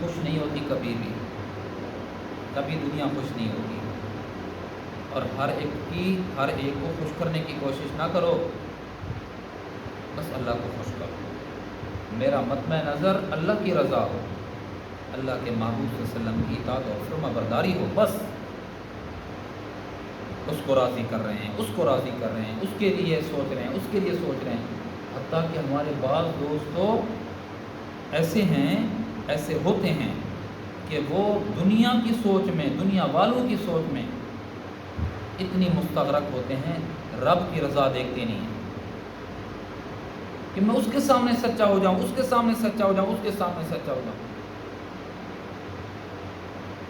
خوش نہیں ہوتی کبھی بھی، کبھی دنیا خوش نہیں ہوتی، اور ہر ایک کو خوش کرنے کی کوشش نہ کرو، بس اللہ کو خوش کرو۔ میرا مطمع نظر اللہ کی رضا ہو، اللہ کے محبوب صلی اللہ علیہ وسلم کی اطاعت اور فرما برداری ہو، بس اس کو راضی کر رہے ہیں، اس کو راضی کر رہے ہیں، اس کے لیے سوچ رہے ہیں، اس کے لیے سوچ رہے ہیں۔ حتیٰ کہ ہمارے بعض دوست تو ایسے ہیں، ایسے ہوتے ہیں کہ وہ دنیا کی سوچ میں، دنیا والوں کی سوچ میں اتنی مستغرق ہوتے ہیں، رب کی رضا دیکھتے نہیں ہیں کہ میں اس کے سامنے سچا ہو جاؤں، اس کے سامنے سچا ہو جاؤں، اس کے سامنے سچا ہو جاؤں،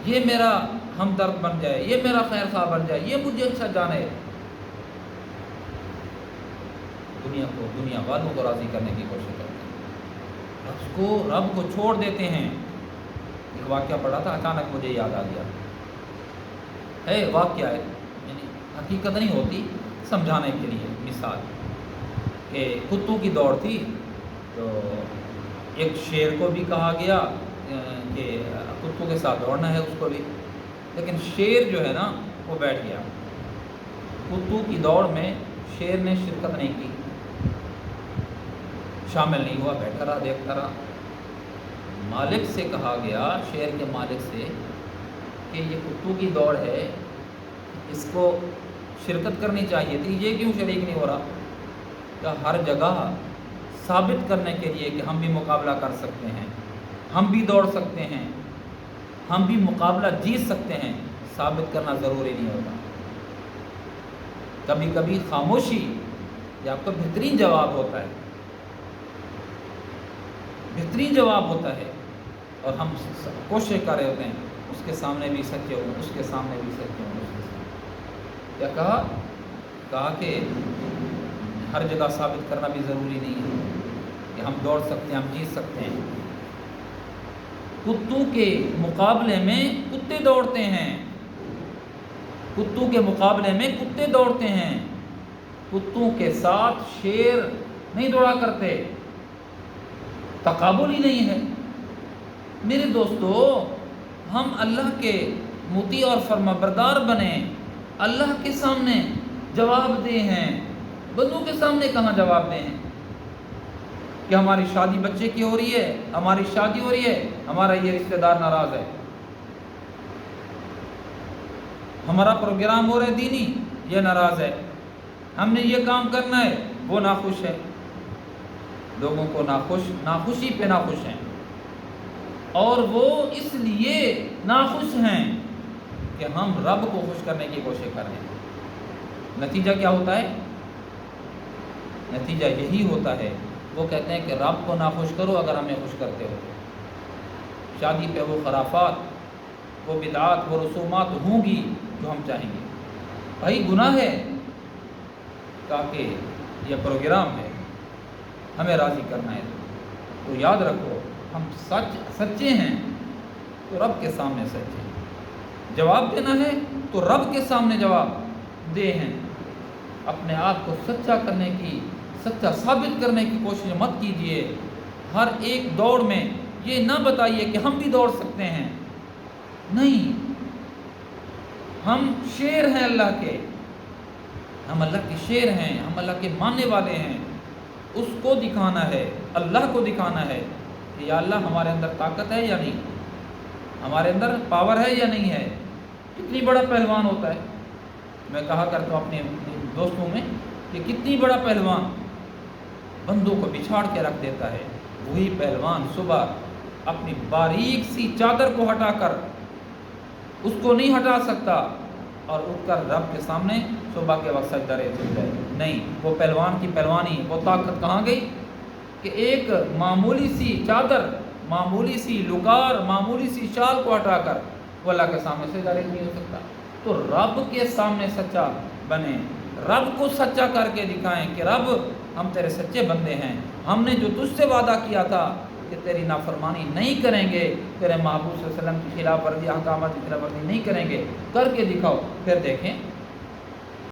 یہ میرا ہمدرد بن جائے، یہ میرا خیر خواہ بن جائے، یہ مجھے اچھا جانے۔ دنیا والوں کو راضی کرنے کی کوشش کرتے ہیں، رب کو چھوڑ دیتے ہیں۔ ایک واقعہ پڑھا تھا، اچانک مجھے یاد آ گیا، ہے واقعہ ہے، یعنی حقیقت نہیں ہوتی، سمجھانے کے لیے مثال، کہ کتوں کی دوڑ تھی، تو ایک شیر کو بھی کہا گیا کہ کتوں کے ساتھ دوڑنا ہے اس کو بھی، لیکن شیر جو ہے نا وہ بیٹھ گیا، کتوں کی دوڑ میں شیر نے شرکت نہیں کی، شامل نہیں ہوا، بیٹھا رہا، دیکھتا رہا۔ مالک سے کہا گیا، شیر کے مالک سے، کہ یہ کتوں کی دوڑ ہے، اس کو شرکت کرنی چاہیے تھی، یہ کیوں شریک نہیں ہو رہا؟ کہ ہر جگہ ثابت کرنے کے لیے کہ ہم بھی مقابلہ کر سکتے ہیں، ہم بھی دوڑ سکتے ہیں، ہم بھی مقابلہ جیت سکتے ہیں، ثابت کرنا ضروری نہیں ہوتا۔ کبھی کبھی خاموشی یہ آپ کا بہترین جواب ہوتا ہے، بہترین جواب ہوتا ہے، اور ہم کوشش کر رہے ہوتے ہیں اس کے سامنے بھی سچے ہوں، اس کے سامنے بھی سچے ہوں، اس کے سامنے۔ کیا کہا کہ ہر جگہ ثابت کرنا بھی ضروری نہیں ہے کہ ہم دوڑ سکتے ہیں، ہم جیت سکتے ہیں۔ کتوں کے مقابلے میں کتے دوڑتے ہیں، کتوں کے مقابلے میں کتے دوڑتے ہیں، کتوں کے ساتھ شیر نہیں دوڑا کرتے، تقابل ہی نہیں ہے۔ میرے دوستو، ہم اللہ کے مطیع اور فرما بردار بنیں، اللہ کے سامنے جواب دے ہیں، بندوں کے سامنے کہاں جواب دیں ہیں کہ ہماری شادی بچے کی ہو رہی ہے، ہماری شادی ہو رہی ہے، ہمارا یہ رشتہ دار ناراض ہے، ہمارا پروگرام ہو رہا ہے دینی، یہ ناراض ہے، ہم نے یہ کام کرنا ہے، وہ ناخوش ہے۔ لوگوں کو ناخوشی پہ ناخوش ہیں، اور وہ اس لیے ناخوش ہیں کہ ہم رب کو خوش کرنے کی کوشش کر رہے ہیں۔ نتیجہ کیا ہوتا ہے؟ نتیجہ یہی ہوتا ہے، وہ کہتے ہیں کہ رب کو ناخوش کرو اگر ہمیں خوش کرتے ہو۔ شادی پہ وہ خرافات، وہ بدعات، وہ رسومات ہوں گی جو ہم چاہیں گے۔ بھائی گناہ ہے، کہا کہ یہ پروگرام ہے، ہمیں راضی کرنا ہے، تو یاد رکھو ہم سچے ہیں تو رب کے سامنے سچے ہیں، جواب دینا ہے تو رب کے سامنے جواب دے ہیں۔ اپنے آپ کو سچا کرنے کی، سچا ثابت کرنے کی کوشش مت کیجیے۔ ہر ایک دوڑ میں یہ نہ بتائیے کہ ہم بھی دوڑ سکتے ہیں، نہیں، ہم شیر ہیں اللہ کے، ہم اللہ کے شیر ہیں، ہم اللہ کے ماننے والے ہیں۔ اس کو دکھانا ہے، اللہ کو دکھانا ہے کہ یا اللہ ہمارے اندر طاقت ہے یا نہیں، ہمارے اندر پاور ہے یا نہیں ہے۔ کتنی بڑا پہلوان ہوتا ہے، میں کہا کرتا ہوں اپنے دوستوں میں کہ کتنی بڑا پہلوان بندوں کو بچھاڑ کے رکھ دیتا ہے، وہی پہلوان صبح اپنی باریک سی چادر کو ہٹا کر اس کو نہیں ہٹا سکتا اور اٹھ کر رب کے سامنے صبح کے وقت سجدہ ریز ہو جائے۔ نہیں، وہ پہلوان کی پہلوانی، وہ طاقت کہاں گئی کہ ایک معمولی سی چادر، معمولی سی لکار، معمولی سی شال کو ہٹا کر وہ اللہ کے سامنے سجدہ ریز نہیں ہو سکتا۔ تو رب کے سامنے سچا بنیں، رب کو سچا کر کے دکھائیں کہ رب ہم تیرے سچے بندے ہیں، ہم نے جو تجھ سے وعدہ کیا تھا کہ تیری نافرمانی نہیں کریں گے، تیرے محبوب صلی اللہ علیہ وسلم کی خلاف ورزی، احکامات کی خلاف ورزی نہیں کریں گے، کر کے دکھاؤ، پھر دیکھیں